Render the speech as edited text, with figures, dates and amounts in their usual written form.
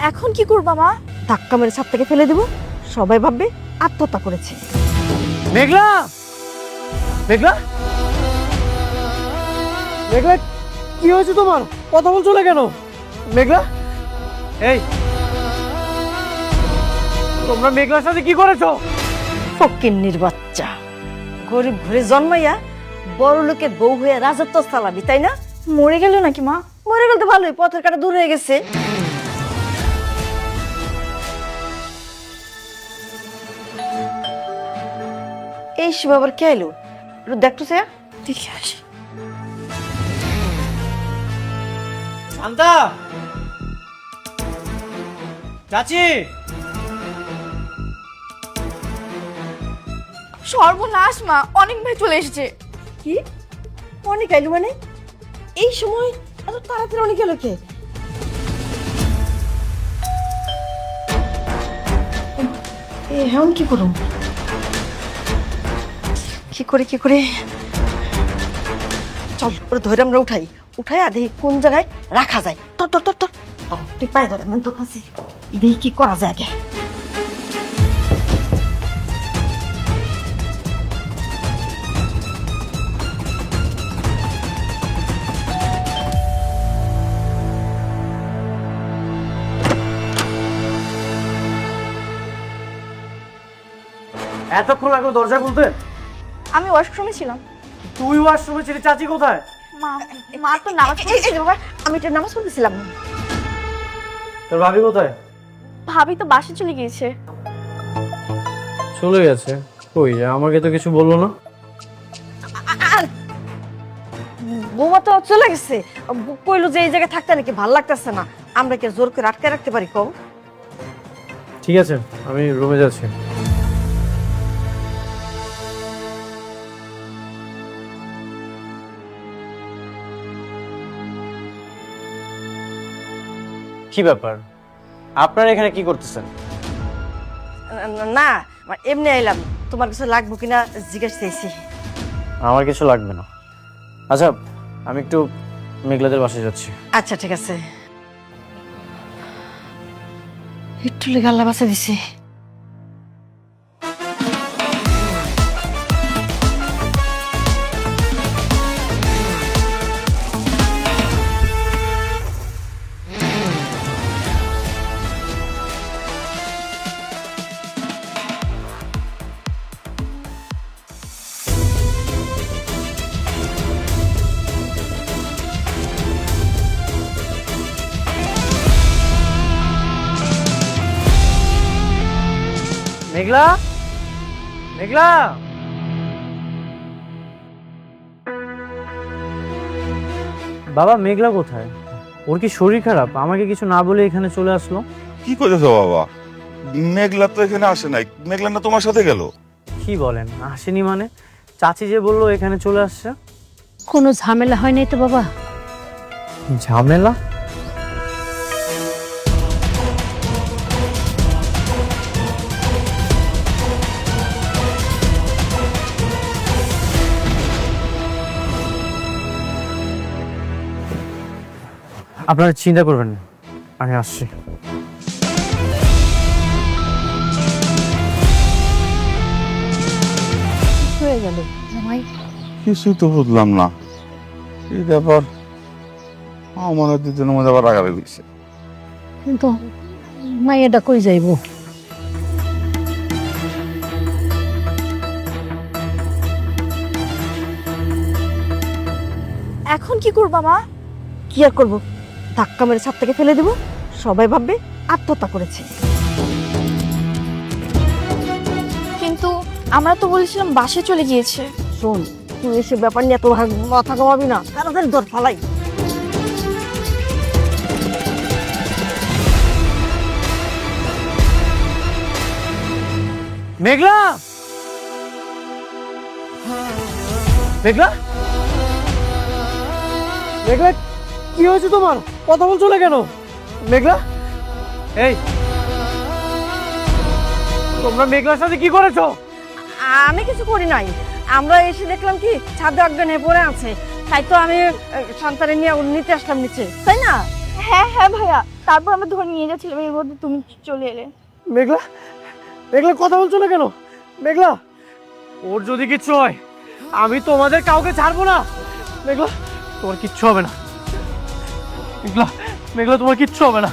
এখন কি করবা মা? ধাক্কা মেরে ছাদ থেকে ফেলে দেবো, সবাই ভাববে আত্মহত্যা করেছে। মেঘলা, মেঘলা, মেঘলা, কি হয়েছে তোমার? কথা বলছো না কেন? মেঘলা, এই তোমরা মেঘলার সাথে কি করেছো? ফকিন্নির বাচ্চা, গরিব ঘরে জন্মাইয়া বড় লোকের বউ হয়ে রাজত্ব চালাবি, তাই না? মরে গেল নাকি মা? মরে গেল তো ভালোই, পথের কাটা দূর হয়ে গেছে। এই শিব আবার কে এলো? একটু দেখতো সে, দেখে আসি। শান্তা, চাচি, সর্বনাশ মা, অনেক ভাই চলে এসেছে। কি অনেক আইলো মানে? এই সময় এত তাড়াতাড়ি অনেক এলো কে? এখন কি করুন? কি করে চল, ওরে ধরে আমরা উঠাই দেখি কোন জায়গায় রাখা যায়। তোর তোর তোর তোর তুই পায়ে ধরে, আমি তোর কাছে দেখি কি করা যায় আগে। এতক্ষণ লাগলো দরজা খুলতে? আমি ওয়াশরুমে ছিলাম। তুই ওয়াশরুমে ছিলি, চাচি কোথায়? মা, মা তো নামাজ এই যে বাবা, আমি এটা নামাজ পড়তেছিলাম। তোর ভাবি কোথায়? ভাবি তো বাসে চলে গিয়েছে। চলে গেছে? কই, আমাকে তো কিছু বললো না। বৌমা তো চলে গেছে, কইলো যে এই জায়গায় থাকতে নাকি ভালো লাগতেছে না। আমরা কি জোর করে আটকে রাখতে পারি কম? ঠিক আছে, আমি রুমে যাচ্ছি। কি ব্যাপার, আপনারা এখানে কি করতেছেন? না, এমনি আইলাম, তোমার কিছু লাগবে কিনা জিজ্ঞেস চাইছি। আমার কিছু লাগবে না। আচ্ছা, আমি একটু মেঘলাদের বাসায় যাচ্ছি। আচ্ছা ঠিক আছে। একটু লেগে আল্লাহ বাঁচা দিছে। মেঘলা, মেঘলা, বাবা মেঘলা কোথায়? ওর কি শরীর খারাপ? আমাকে কিছু না বলে এখানে চলে আসলো। কি করেছো বাবা? মেঘলা তো এখানে আসে নাই। মেঘলা না তোমার সাথে গেল? কি বলেন, আসেনি মানে? চাচি যে বললো এখানে চলে আসছে। কোনো ঝামেলা হয় নাই তো বাবা? ঝামেলা? আপনারা চিন্তা করবেন না, আমি আসছি। হয়ে গেল জামাই? কিছুই তো বুঝলাম না। এই ব্যাপার আমার দুজনের মধ্যে আবার রাগারাগি হয়েছে। কিন্তু মাইয়াটা কই যাইব? এখন কি করবা মা? কি আর করবো, ধাক্কা মেরে ছাদ থেকে ফেলে দেবো, সবাই ভাববে আত্মহত্যা করেছে। কিন্তু আমরা তো বলেছিলাম বাসে চলে গিয়েছে। শোন, তুই এসে ব্যাপার নিয়ে এত মাথা কমাবি না, তাড়াতাড়ি দর ফালাই। মেঘলা, মেঘলা, মেঘলা, কি হয়েছে তোমার? কথা বলছো না কেন? মেঘলা, এই তোমরা মেঘলার সাথে কি করেছো? আমি কিছু করি নাই, আমরা এসে দেখলাম কি ছাদে অজ্ঞান হয়ে পড়ে আছে, তাই তো আমি সন্তানের নিয়ে নিতে আসলাম নিচে, তাই না? হ্যাঁ হ্যাঁ ভাইয়া, তারপর আমরা ধরে নিয়ে যাচ্ছিলাম, এর মধ্যে তুমি চলে এলে। মেঘলা, মেঘলা কথা বলছো না কেন? মেঘলা, ওর যদি কিচ্ছু হয় আমি তোমাদের কাউকে ছাড়বো না। মেঘলা, তোমার কিচ্ছু হবে না। মেঘলা, মেঘলা, তোমার কিচ্ছু হবে না।